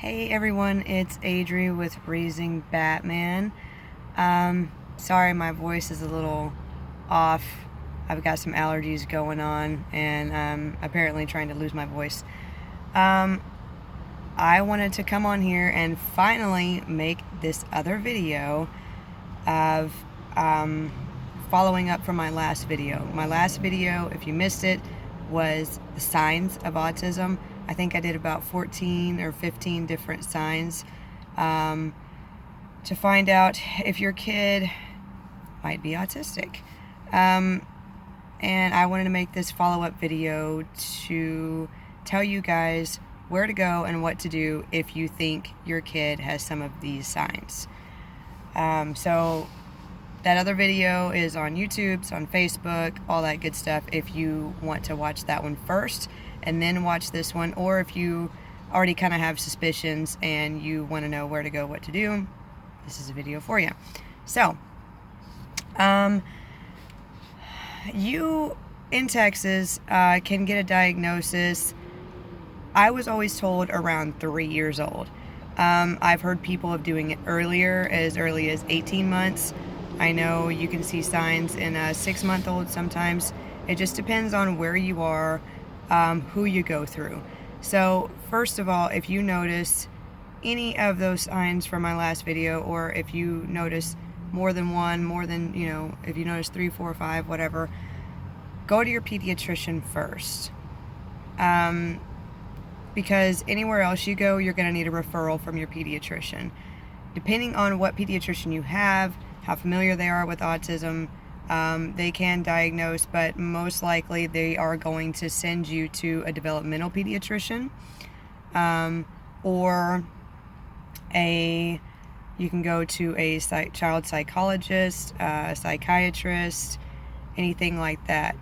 Hey everyone, it's Adri with Raising Batman. Sorry my voice is a little off. I've got some allergies going on and I'm apparently trying to lose my voice. I wanted to come on here and finally make this other video of following up from my last video. My last video, if you missed it, was the signs of autism. I think I did about 14 or 15 different signs to find out if your kid might be autistic. And I wanted to make this follow-up video to tell you guys where to go and what to do if you think your kid has some of these signs. So that other video is on YouTube, it's on Facebook, all that good stuff if you want to watch that one first and then watch this one, or if you already kind of have suspicions and you want to know where to go, what to do, this is a video for you. So, you in Texas can get a diagnosis. I was always told around 3 years old. I've heard people of doing it earlier, as early as 18 months. I know you can see signs in a 6-month-old sometimes. It just depends on where you are, who you go through. So first of all, if you notice any of those signs from my last video, or if you notice more than one, if you notice 3, 4, 5, whatever, go to your pediatrician first. Because anywhere else you go, you're going to need a referral from your pediatrician. Depending on what pediatrician you have, how familiar they are with autism, they can diagnose, but most likely they are going to send you to a developmental pediatrician, or you can go to a child psychologist, a psychiatrist, anything like that.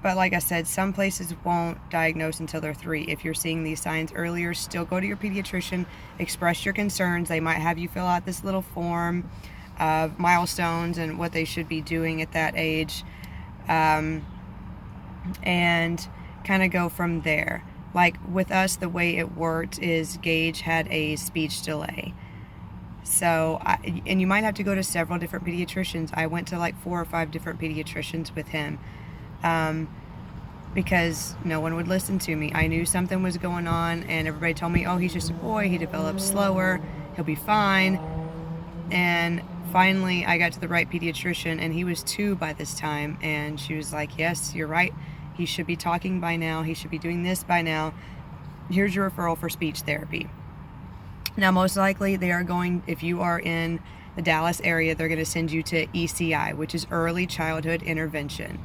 But like I said, some places won't diagnose until they're 3. If you're seeing these signs earlier, still go to your pediatrician, express your concerns. They might have you fill out this little form of milestones and what they should be doing at that age, and kind of go from there. Like with us, the way it worked is Gage had a speech delay. So, and you might have to go to several different pediatricians. I went to like 4 or 5 different pediatricians with him. Because no one would listen to me. I knew something was going on and everybody told me, oh, he's just a boy, he develops slower, he'll be fine. And finally I got to the right pediatrician, and he was 2 by this time, and she was like, yes, you're right, he should be talking by now, he should be doing this by now, here's your referral for speech therapy. Now most likely they are going, if you are in the Dallas area, they're going to send you to ECI, which is Early Childhood Intervention.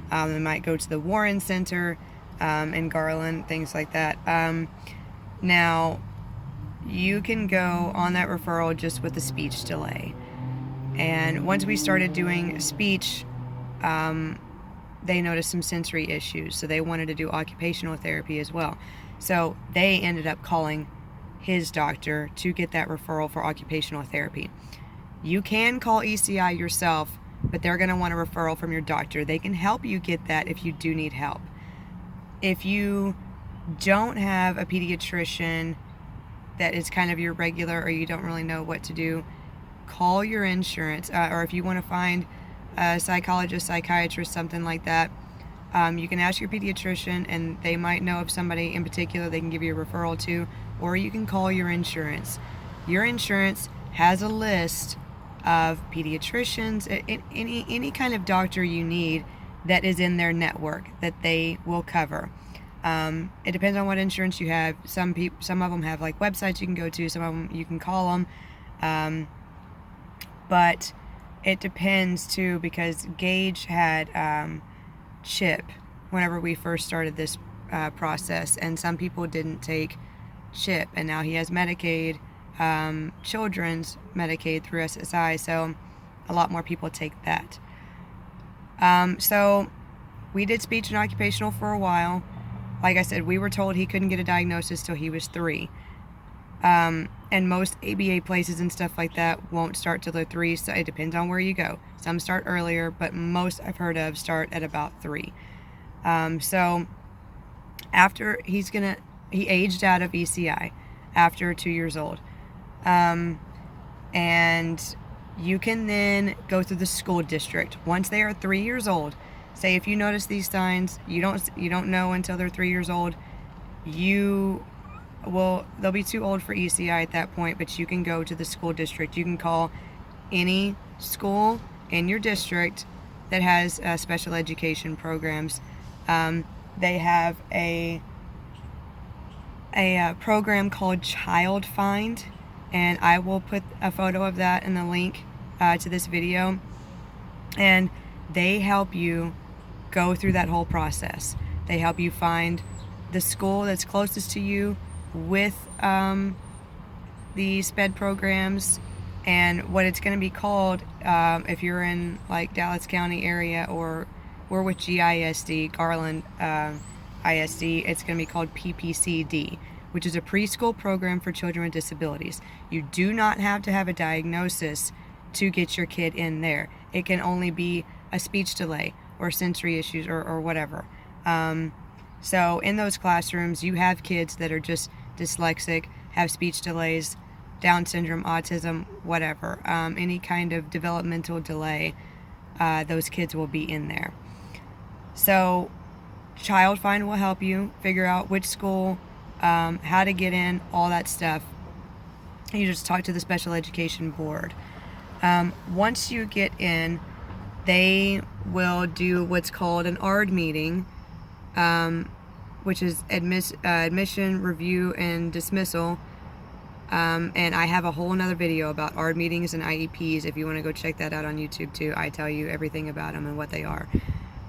They might go to the Warren Center in Garland, things like that. Now, you can go on that referral just with a speech delay. And once we started doing speech, they noticed some sensory issues, so they wanted to do occupational therapy as well. So they ended up calling his doctor to get that referral for occupational therapy. You can call ECI yourself, but they're going to want a referral from your doctor. They can help you get that if you do need help. If you don't have a pediatrician that is kind of your regular, or you don't really know what to do, call your insurance, or if you want to find a psychologist, psychiatrist, something like that, you can ask your pediatrician and they might know of somebody in particular they can give you a referral to, or you can call your insurance. Your insurance has a list of pediatricians, any kind of doctor you need that is in their network that they will cover. It depends on what insurance you have. Some of them have like websites you can go to, some of them you can call them, but it depends too, because Gage had CHIP whenever we first started this process, and some people didn't take CHIP, and now he has Medicaid, children's Medicaid through SSI, so a lot more people take that. So we did speech and occupational for a while. Like I said, we were told he couldn't get a diagnosis till he was 3. And most ABA places and stuff like that won't start till they're 3, so it depends on where you go. Some start earlier, but most I've heard of start at about 3. So after he's gonna he aged out of ECI after 2 years old. And you can then go through the school district once they are 3 years old. Say if you notice these signs, you don't know until they're 3 years old. They'll be too old for ECI at that point, but you can go to the school district. You can call any school in your district that has special education programs. They have a program called Child Find, and I will put a photo of that in the link to this video. And they help you go through that whole process. They help you find the school that's closest to you with the SPED programs and what it's going to be called. If you're in like Dallas County area, or we're with GISD, Garland ISD, it's going to be called PPCD, which is a preschool program for children with disabilities. You do not have to have a diagnosis to get your kid in there. It can only be a speech delay or sensory issues or whatever. So in those classrooms, you have kids that are just dyslexic, have speech delays, Down syndrome, autism, whatever, any kind of developmental delay, those kids will be in there. So Child Find will help you figure out which school, how to get in, all that stuff. You just talk to the special education board. Once you get in, they will do what's called an ARD meeting, which is admission, review, and dismissal. And I have a whole nother video about ARD meetings and IEPs if you want to go check that out on YouTube too. I tell you everything about them and what they are.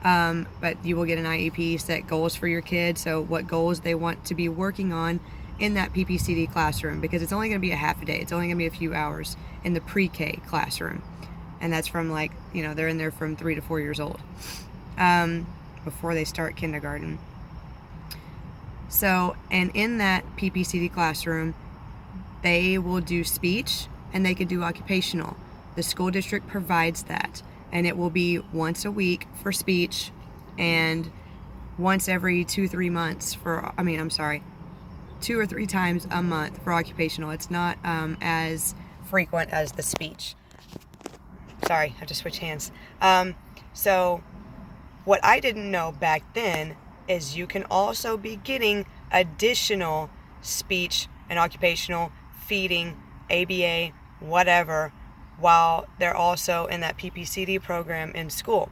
But you will get an IEP, set goals for your kids, so what goals they want to be working on in that PPCD classroom, because it's only going to be a half a day. It's only going to be a few hours in the pre-K classroom. And that's from they're in there from 3 to 4 years old, before they start kindergarten. So, and in that PPCD classroom, they will do speech and they can do occupational. The school district provides that, and it will be once a week for speech and once every 2-3 months 2 or 3 times a month for occupational. It's not as frequent as the speech. Sorry, I have to switch hands. So what I didn't know back then is you can also be getting additional speech and occupational, feeding, ABA, whatever, while they're also in that PPCD program in school.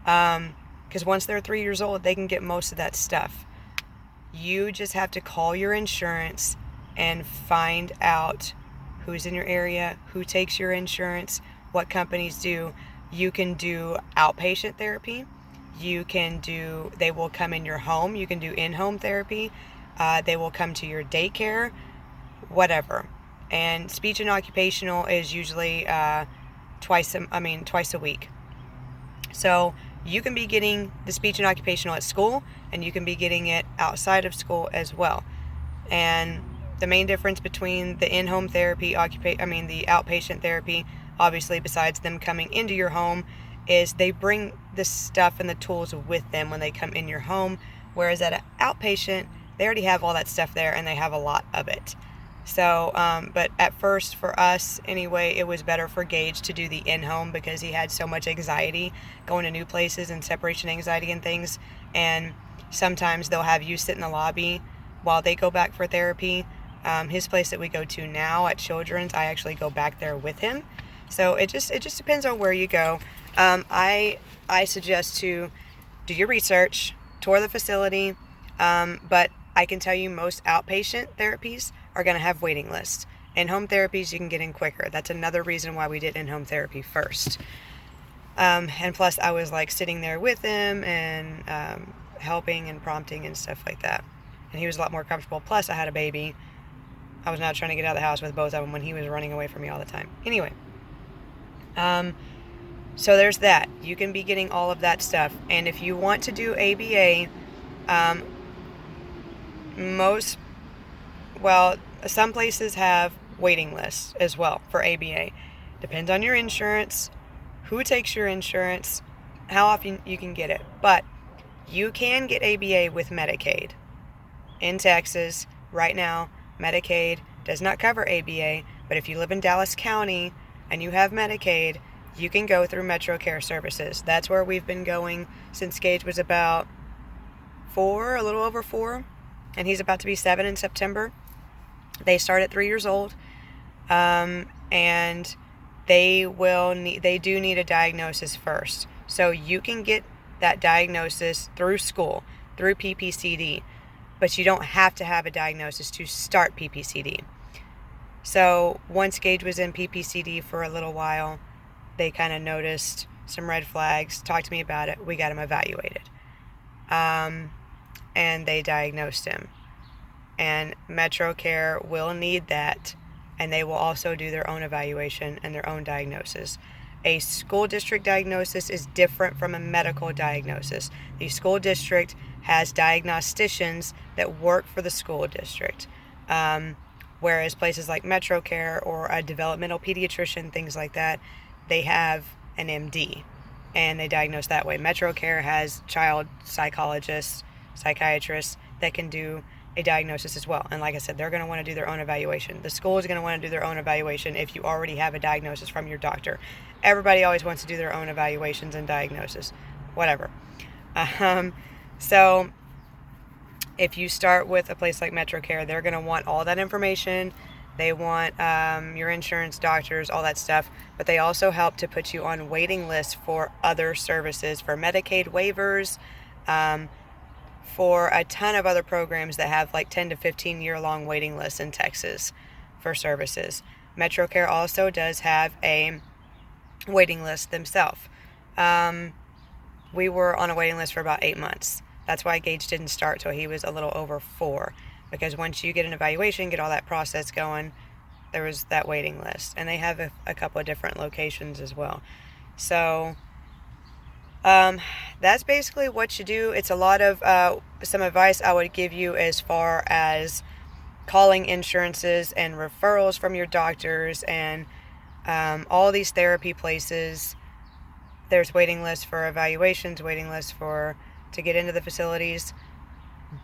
Because once they're 3 years old, they can get most of that stuff. You just have to call your insurance and find out who's in your area, who takes your insurance, what companies do. You can do outpatient therapy. They will come in your home. You can do in-home therapy. They will come to your daycare, whatever. And speech and occupational is usually twice a week. So you can be getting the speech and occupational at school, and you can be getting it outside of school as well. And the main difference between the in-home therapy, the outpatient therapy, obviously besides them coming into your home, is they bring the stuff and the tools with them when they come in your home, whereas at an outpatient, they already have all that stuff there and they have a lot of it. So, but at first for us anyway, it was better for Gage to do the in-home because he had so much anxiety going to new places and separation anxiety and things. And sometimes they'll have you sit in the lobby while they go back for therapy. His place that we go to now at Children's, I actually go back there with him. So it just depends on where you go. I suggest to do your research, tour the facility, but I can tell you most outpatient therapies are going to have waiting lists. In-home therapies you can get in quicker. That's another reason why we did in-home therapy first. And plus I was sitting there with him and helping and prompting and stuff like that. And he was a lot more comfortable. Plus I had a baby. I was not trying to get out of the house with both of them when he was running away from me all the time. Anyway. So there's that. You can be getting all of that stuff. And if you want to do ABA, some places have waiting lists as well for ABA. Depends on your insurance, who takes your insurance, how often you can get it. But you can get ABA with Medicaid. in Texas right now, Medicaid does not cover ABA, but if you live in Dallas County and you have Medicaid, you can go through Metro Care Services. That's where we've been going since Gage was about 4, a little over 4, and he's about to be 7 in September. They start at 3 years old, and they do need a diagnosis first. So you can get that diagnosis through school, through PPCD, but you don't have to have a diagnosis to start PPCD. So once Gage was in PPCD for a little while, they kind of noticed some red flags, talked to me about it, we got him evaluated. And they diagnosed him. And Metro Care will need that, and they will also do their own evaluation and their own diagnosis. A school district diagnosis is different from a medical diagnosis. The school district has diagnosticians that work for the school district, whereas places like Metro Care or a developmental pediatrician, things like that, they have an MD, and they diagnose that way. Metro Care has child psychologists, psychiatrists that can do a diagnosis as well. And like I said, they're going to want to do their own evaluation. The school is going to want to do their own evaluation if you already have a diagnosis from your doctor. Everybody always wants to do their own evaluations and diagnosis, whatever. So if you start with a place like Metro Care, they're going to want all that information. They want your insurance, doctors, all that stuff. But they also help to put you on waiting lists for other services, for Medicaid waivers, for a ton of other programs that have like 10 to 15 year long waiting lists in Texas for services. Metro Care also does have a waiting list themselves. We were on a waiting list for about 8 months. That's why Gage didn't start till he was a little over 4, because once you get an evaluation, get all that process going, there was that waiting list. And they have a couple of different locations as well. So that's basically what you do. It's a lot of some advice I would give you as far as calling insurances and referrals from your doctors and all these therapy places. There's waiting lists for evaluations, waiting lists to get into the facilities.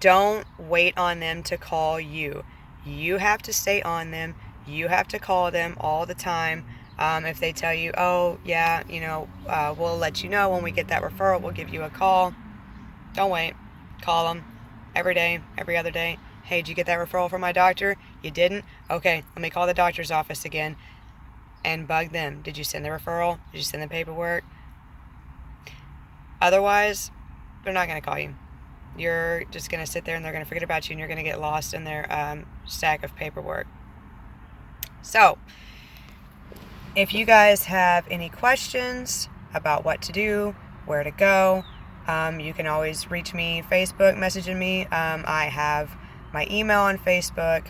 Don't wait on them to call you. You have to stay on them. You have to call them all the time. If they tell you, oh, yeah, we'll let you know when we get that referral, we'll give you a call. Don't wait. Call them every day, every other day. Hey, did you get that referral from my doctor? You didn't? Okay, let me call the doctor's office again and bug them. Did you send the referral? Did you send the paperwork? Otherwise, they're not going to call you. You're just going to sit there and they're going to forget about you, and you're going to get lost in their stack of paperwork. So, if you guys have any questions about what to do, where to go, you can always reach me, Facebook, messaging me. I have my email on Facebook.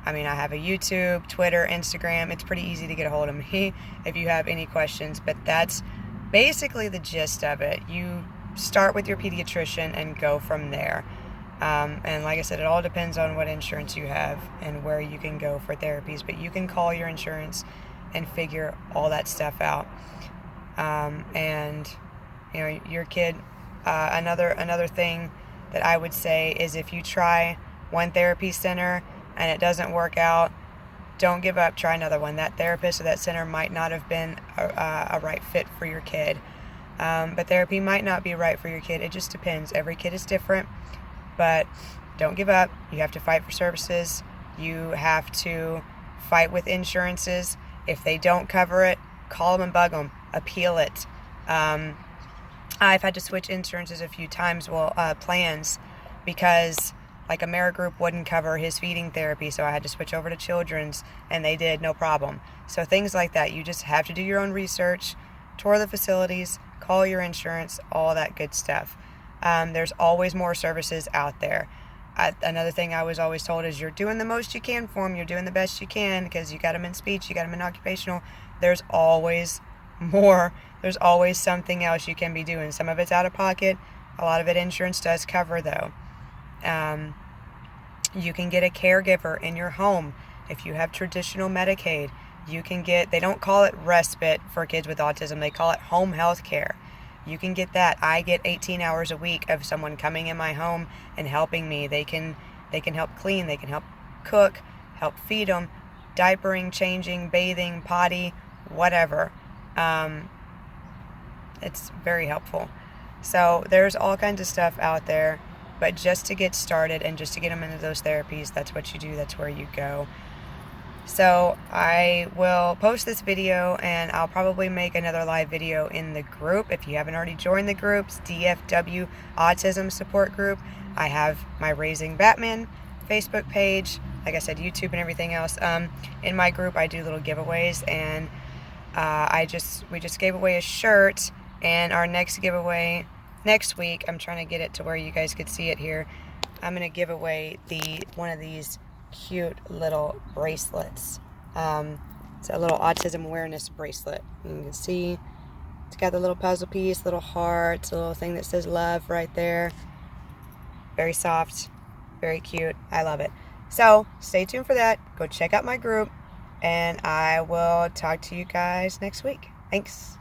I have a YouTube, Twitter, Instagram. It's pretty easy to get a hold of me if you have any questions, but that's basically the gist of it. You start with your pediatrician and go from there. And like I said, it all depends on what insurance you have and where you can go for therapies, but you can call your insurance and figure all that stuff out. And your kid, another thing that I would say is, if you try one therapy center and it doesn't work out, don't give up. Try another one. That therapist or that center might not have been a right fit for your kid. But therapy might not be right for your kid. It just depends. Every kid is different. But don't give up. You have to fight for services. You have to fight with insurances. If they don't cover it, call them and bug them. Appeal it. I've had to switch insurances a few times, plans, because like AmeriGroup wouldn't cover his feeding therapy, so I had to switch over to Children's, and they did, no problem. So things like that. You just have to do your own research, tour the facilities, call your insurance, all that good stuff. There's always more services out there. Another thing I was always told is, you're doing the most you can for them, you're doing the best you can, because you got them in speech, you got them in occupational. There's always more. There's always something else you can be doing. Some of it's out of pocket. A lot of it insurance does cover, though. You can get a caregiver in your home. If you have traditional Medicaid, you can get, they don't call it respite for kids with autism, they call it home health care. You can get that. I get 18 hours a week of someone coming in my home and helping me. They can They can help clean, they can help cook, help feed them, diapering, changing, bathing, potty, whatever. It's very helpful. So there's all kinds of stuff out there, but just to get started and just to get them into those therapies, that's what you do, that's where you go. So I will post this video, and I'll probably make another live video in the group. If you haven't already joined the groups, DFW Autism Support Group. I have my Raising Batman Facebook page, like I said, YouTube and everything else. In my group, I do little giveaways, and we just gave away a shirt, and our next giveaway next week, I'm trying to get it to where you guys could see it here. I'm going to give away one of these cute little bracelets. It's a little autism awareness bracelet. You can see it's got the little puzzle piece, little hearts, a little thing that says love right there. Very soft, very cute. I love it. So stay tuned for that. Go check out my group, and I will talk to you guys next week. Thanks.